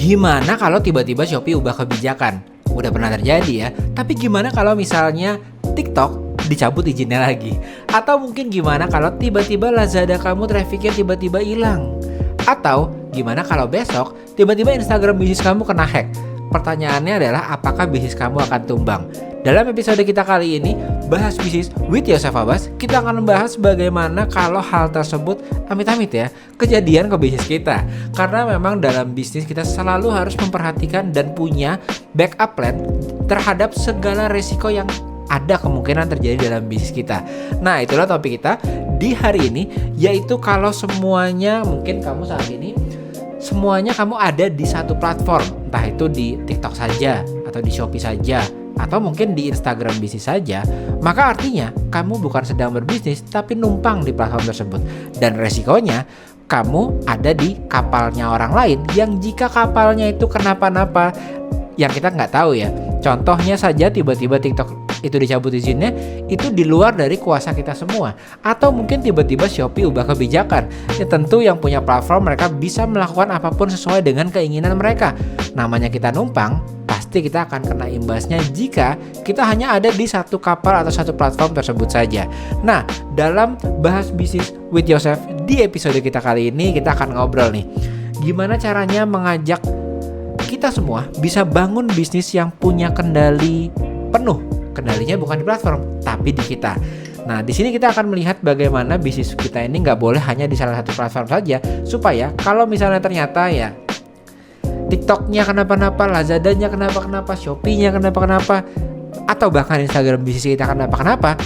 Gimana kalau tiba-tiba Shopee ubah kebijakan? Udah pernah terjadi ya. Tapi gimana kalau misalnya TikTok dicabut izinnya lagi? Atau mungkin gimana kalau tiba-tiba Lazada kamu trafficnya tiba-tiba hilang? Atau gimana kalau besok tiba-tiba Instagram bisnis kamu kena hack? Pertanyaannya adalah apakah bisnis kamu akan tumbang? Dalam episode kita kali ini, bahas bisnis with Yosef Abbas, kita akan membahas bagaimana kalau hal tersebut amit-amit ya, kejadian ke bisnis kita. Karena memang dalam bisnis kita selalu harus memperhatikan dan punya backup plan terhadap segala resiko yang ada kemungkinan terjadi dalam bisnis kita. Nah, itulah topik kita di hari ini, yaitu kalau semuanya mungkin kamu saat ini semuanya kamu ada di satu platform, entah itu di TikTok saja, atau di Shopee saja, atau mungkin di Instagram bisnis saja, maka artinya kamu bukan sedang berbisnis, tapi numpang di platform tersebut. Dan resikonya, kamu ada di kapalnya orang lain, yang jika kapalnya itu kenapa-napa, yang kita nggak tahu ya. Contohnya saja tiba-tiba TikTok itu dicabut izinnya, itu di luar dari kuasa kita semua. Atau mungkin tiba-tiba Shopee ubah kebijakan. Ya tentu yang punya platform mereka bisa melakukan apapun sesuai dengan keinginan mereka. Namanya kita numpang, pasti kita akan kena imbasnya jika kita hanya ada di satu kapal atau satu platform tersebut saja. Nah, dalam bahas bisnis with Yosef di episode kita kali ini, kita akan ngobrol nih, gimana caranya mengajak kita semua bisa bangun bisnis yang punya kendali penuh. Kendalinya bukan di platform, tapi di kita. Nah, di sini kita akan melihat bagaimana bisnis kita ini nggak boleh hanya di salah satu platform saja, supaya kalau misalnya ternyata ya TikToknya kenapa-napa, Lazadanya kenapa-kenapa, Shopee-nya kenapa-kenapa, atau bahkan Instagram bisnis kita kenapa-kenapa,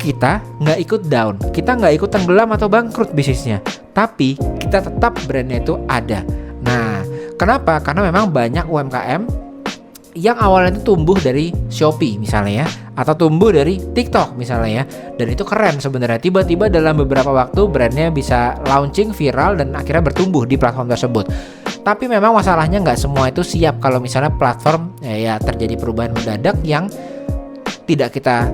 kita nggak ikut down, kita nggak ikut tenggelam atau bangkrut bisnisnya, tapi kita tetap brandnya itu ada. Nah, kenapa? Karena memang banyak UMKM yang awalnya itu tumbuh dari Shopee misalnya ya, atau tumbuh dari TikTok misalnya ya, dan itu keren sebenarnya. Tiba-tiba dalam beberapa waktu brandnya bisa launching viral dan akhirnya bertumbuh di platform tersebut. Tapi memang masalahnya nggak semua itu siap kalau misalnya platform ya terjadi perubahan mendadak yang tidak kita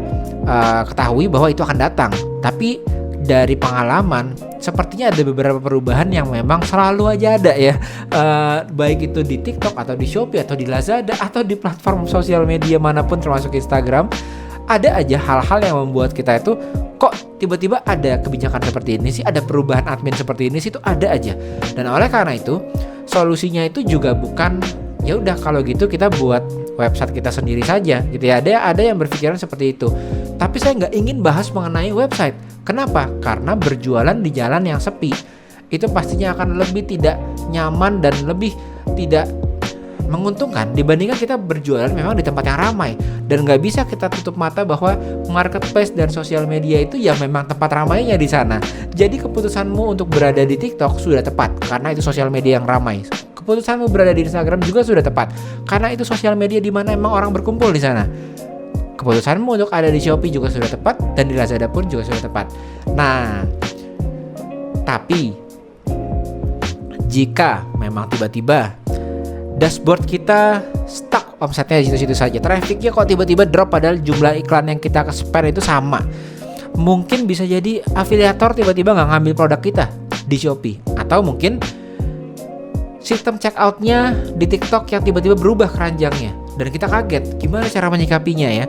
ketahui bahwa itu akan datang. Tapi dari pengalaman sepertinya ada beberapa perubahan yang memang selalu aja ada ya, baik itu di TikTok atau di Shopee atau di Lazada atau di platform sosial media manapun termasuk Instagram, ada aja hal-hal yang membuat kita itu kok tiba-tiba ada kebijakan seperti ini sih, ada perubahan admin seperti ini sih, itu ada aja. Dan oleh karena itu solusinya itu juga bukan ya udah kalau gitu kita buat website kita sendiri saja gitu ya. Ada yang berpikiran seperti itu. Tapi saya nggak ingin bahas mengenai website. Kenapa? Karena berjualan di jalan yang sepi itu pastinya akan lebih tidak nyaman dan lebih tidak menguntungkan dibandingkan kita berjualan memang di tempat yang ramai. Dan nggak bisa kita tutup mata bahwa marketplace dan sosial media itu ya memang tempat ramainya di sana. Jadi keputusanmu untuk berada di TikTok sudah tepat karena itu sosial media yang ramai. Keputusanmu berada di Instagram juga sudah tepat karena itu sosial media di mana emang orang berkumpul di sana. Keputusanmu untuk ada di Shopee juga sudah tepat dan di Lazada pun juga sudah tepat. Nah, tapi jika memang tiba-tiba dashboard kita stuck omsetnya di situ-situ saja, trafficnya kok tiba-tiba drop padahal jumlah iklan yang kita spare itu sama, mungkin bisa jadi afiliator tiba-tiba nggak ngambil produk kita di Shopee, atau mungkin sistem checkoutnya di TikTok yang tiba-tiba berubah keranjangnya dan kita kaget gimana cara menyikapinya ya.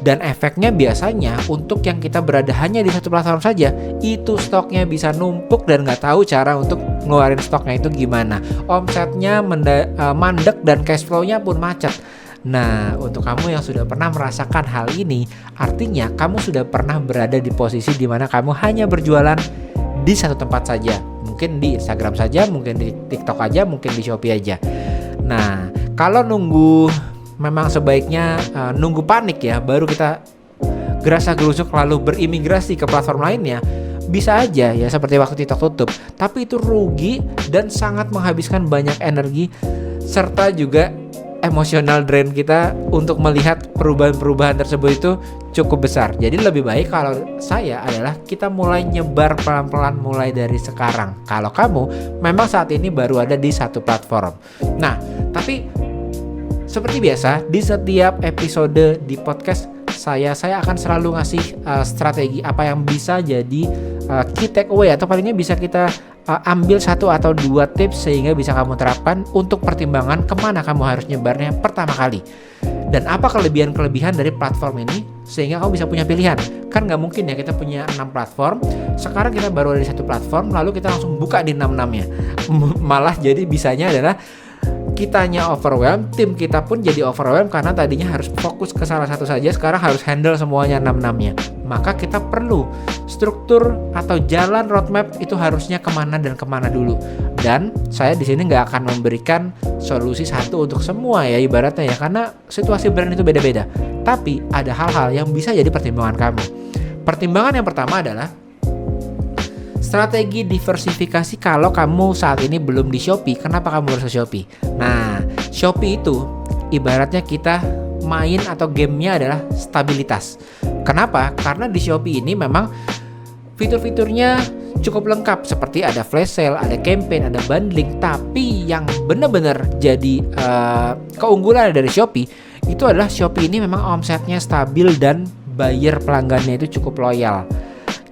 Dan efeknya biasanya untuk yang kita berada hanya di satu platform saja, itu stoknya bisa numpuk dan nggak tahu cara untuk ngeluarin stoknya itu gimana. Omsetnya mandek dan cash flow-nya pun macet. Nah, untuk kamu yang sudah pernah merasakan hal ini, artinya kamu sudah pernah berada di posisi di mana kamu hanya berjualan di satu tempat saja. Mungkin di Instagram saja, mungkin di TikTok aja, mungkin di Shopee aja. Nah, kalau memang sebaiknya nunggu panik ya, baru kita gerasa-gerusuk lalu berimigrasi ke platform lainnya, bisa aja ya seperti waktu TikTok tutup. Tapi itu rugi dan sangat menghabiskan banyak energi serta juga emosional drain kita untuk melihat perubahan-perubahan tersebut itu cukup besar. Jadi lebih baik kalau saya adalah kita mulai nyebar pelan-pelan mulai dari sekarang. Kalau kamu memang saat ini baru ada di satu platform. Nah, tapi seperti biasa di setiap episode di podcast saya akan selalu ngasih strategi apa yang bisa jadi key takeaway atau palingnya bisa kita ambil 1 atau 2 tips sehingga bisa kamu terapkan untuk pertimbangan kemana kamu harus nyebarnya pertama kali. Dan apa kelebihan-kelebihan dari platform ini sehingga kamu bisa punya pilihan. Kan nggak mungkin ya kita punya 6 platform, sekarang kita baru ada di 1 platform, lalu kita langsung buka di 6-6-nya. Malah jadi bisanya adalah kitanya overwhelmed, tim kita pun jadi overwhelmed karena tadinya harus fokus ke salah satu saja, sekarang harus handle semuanya 6-6-nya. Maka kita perlu struktur atau jalan roadmap itu harusnya kemana dan kemana dulu. Dan saya di sini nggak akan memberikan solusi satu untuk semua ya ibaratnya ya, karena situasi brand itu beda-beda. Tapi ada hal-hal yang bisa jadi pertimbangan kamu. Pertimbangan yang pertama adalah strategi diversifikasi kalau kamu saat ini belum di Shopee. Kenapa kamu harus ke Shopee? Nah, Shopee itu ibaratnya kita main atau gamenya adalah stabilitas. Kenapa? Karena di Shopee ini memang fitur-fiturnya cukup lengkap, seperti ada flash sale, ada campaign, ada bundling. Tapi yang benar-benar jadi keunggulan dari Shopee itu adalah Shopee ini memang omsetnya stabil dan buyer pelanggannya itu cukup loyal.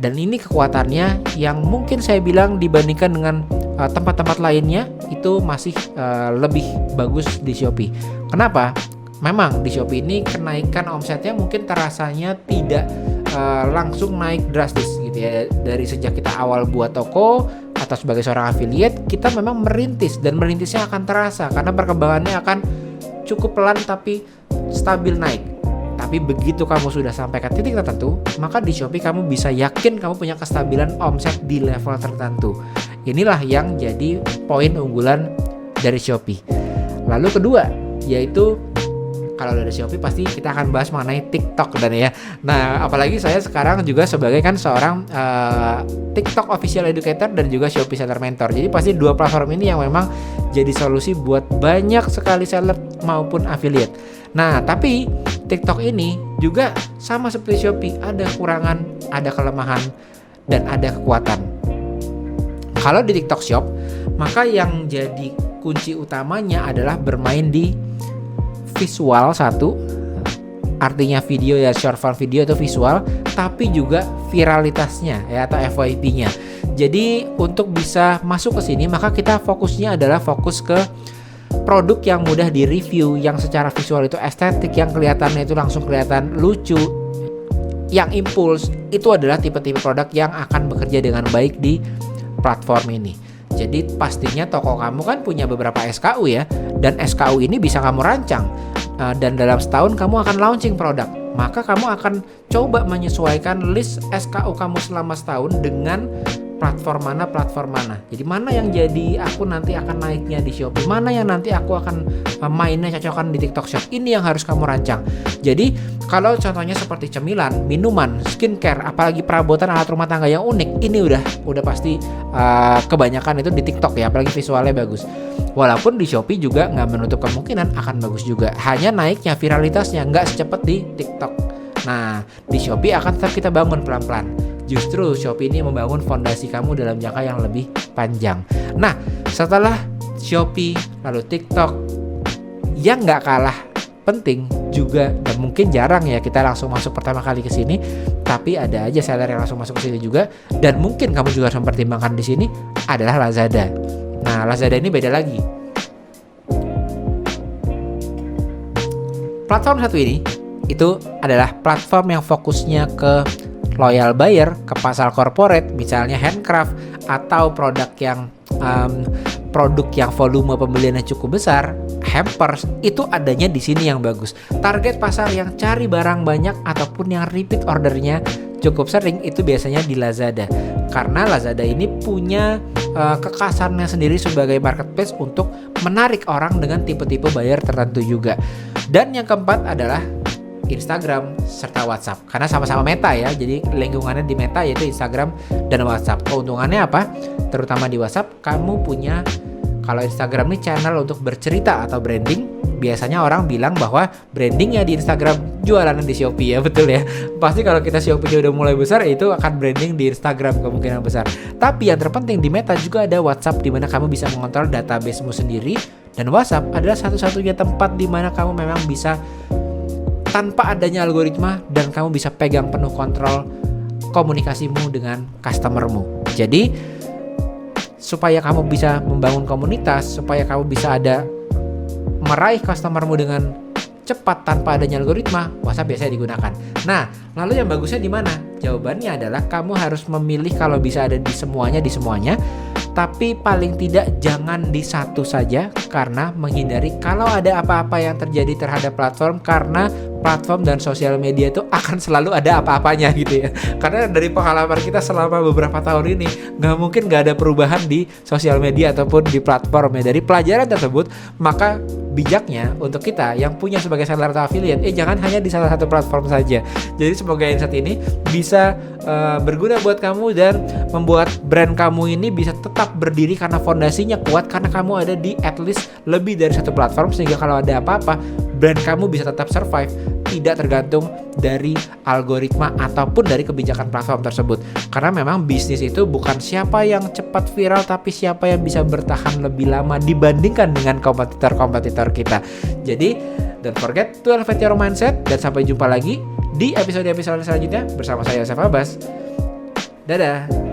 Dan ini kekuatannya yang mungkin saya bilang dibandingkan dengan tempat-tempat lainnya itu masih lebih bagus di Shopee. Kenapa? Memang di Shopee ini kenaikan omsetnya mungkin terasanya tidak langsung naik drastis gitu ya. Dari sejak kita awal buat toko atau sebagai seorang affiliate, kita memang merintis dan merintisnya akan terasa karena perkembangannya akan cukup pelan tapi stabil naik. Tapi begitu kamu sudah sampai ke titik tertentu, maka di Shopee kamu bisa yakin kamu punya kestabilan omset di level tertentu. Inilah yang jadi poin unggulan dari Shopee. Lalu kedua, yaitu kalau dari Shopee pasti kita akan bahas mengenai TikTok dan ya. Nah, apalagi saya sekarang juga sebagai kan seorang TikTok official educator dan juga Shopee Seller Mentor. Jadi pasti 2 platform ini yang memang jadi solusi buat banyak sekali seller maupun affiliate. Nah, tapi TikTok ini juga sama seperti Shopee, ada kekurangan, ada kelemahan, dan ada kekuatan. Kalau di TikTok Shop, maka yang jadi kunci utamanya adalah bermain di visual satu, artinya video ya, short form video itu visual, tapi juga viralitasnya ya atau FYP-nya. Jadi untuk bisa masuk ke sini, maka kita fokusnya adalah fokus ke produk yang mudah di-review, yang secara visual itu estetik, yang kelihatannya itu langsung kelihatan lucu, yang impuls. Itu adalah tipe-tipe produk yang akan bekerja dengan baik di platform ini. Jadi pastinya toko kamu kan punya beberapa SKU ya, dan SKU ini bisa kamu rancang dan dalam setahun kamu akan launching produk. Maka kamu akan coba menyesuaikan list SKU kamu selama setahun dengan platform mana. Jadi mana yang jadi aku nanti akan naiknya di Shopee, mana yang nanti aku akan mainnya cocokkan di TikTok Shop. Ini yang harus kamu rancang. Jadi kalau contohnya seperti cemilan, minuman, skincare, apalagi perabotan alat rumah tangga yang unik, ini udah pasti kebanyakan itu di TikTok ya, apalagi visualnya bagus. Walaupun di Shopee juga nggak menutup kemungkinan akan bagus juga. Hanya naiknya viralitasnya nggak secepat di TikTok. Nah, di Shopee akan tetap kita bangun pelan-pelan. Justru Shopee ini membangun fondasi kamu dalam jangka yang lebih panjang. Nah, setelah Shopee, lalu TikTok, yang nggak kalah penting juga, dan mungkin jarang ya kita langsung masuk pertama kali ke sini, tapi ada aja seller yang langsung masuk ke sini juga, dan mungkin kamu juga harus mempertimbangkan di sini adalah Lazada. Nah, Lazada ini beda lagi. Platform satu ini itu adalah platform yang fokusnya ke loyal buyer, ke pasar corporate, misalnya handcraft atau produk yang volume pembeliannya cukup besar, hampers, itu adanya di sini yang bagus. Target pasar yang cari barang banyak ataupun yang repeat ordernya cukup sering itu biasanya di Lazada. Karena Lazada ini punya kekasannya sendiri sebagai marketplace untuk menarik orang dengan tipe-tipe buyer tertentu juga. Dan yang keempat adalah Instagram serta WhatsApp, karena sama-sama Meta ya, jadi lingkungannya di Meta yaitu Instagram dan WhatsApp. Keuntungannya apa? Terutama di WhatsApp kamu punya, kalau Instagram ini channel untuk bercerita atau branding. Biasanya orang bilang bahwa brandingnya di Instagram, jualannya di Shopee ya, betul ya. Pasti kalau kita Shopee udah mulai besar, itu akan branding di Instagram kemungkinan besar. Tapi yang terpenting di Meta juga ada WhatsApp, di mana kamu bisa mengontrol databasemu sendiri, dan WhatsApp adalah satu-satunya tempat di mana kamu memang bisa tanpa adanya algoritma dan kamu bisa pegang penuh kontrol komunikasimu dengan customermu. Jadi supaya kamu bisa membangun komunitas, supaya kamu bisa meraih customermu dengan cepat tanpa adanya algoritma, WhatsApp biasanya digunakan. Nah, lalu yang bagusnya di mana? Jawabannya adalah kamu harus memilih kalau bisa ada di semuanya, tapi paling tidak jangan di satu saja, karena menghindari kalau ada apa-apa yang terjadi terhadap platform, karena platform dan sosial media itu akan selalu ada apa-apanya gitu ya. Karena dari pengalaman kita selama beberapa tahun ini, nggak mungkin nggak ada perubahan di sosial media ataupun di platformnya. Dari pelajaran tersebut, maka bijaknya untuk kita yang punya sebagai seller atau affiliate, jangan hanya di salah satu platform saja. Jadi semoga insight ini bisa berguna buat kamu dan membuat brand kamu ini bisa tetap berdiri karena fondasinya kuat, karena kamu ada di at least lebih dari satu platform, sehingga kalau ada apa-apa brand kamu bisa tetap survive, tidak tergantung dari algoritma ataupun dari kebijakan platform tersebut. Karena memang bisnis itu bukan siapa yang cepat viral, tapi siapa yang bisa bertahan lebih lama dibandingkan dengan kompetitor-kompetitor kita. Jadi don't forget to elevate your mindset, dan sampai jumpa lagi di episode-episode selanjutnya bersama saya Yosef Abbas. Dadah.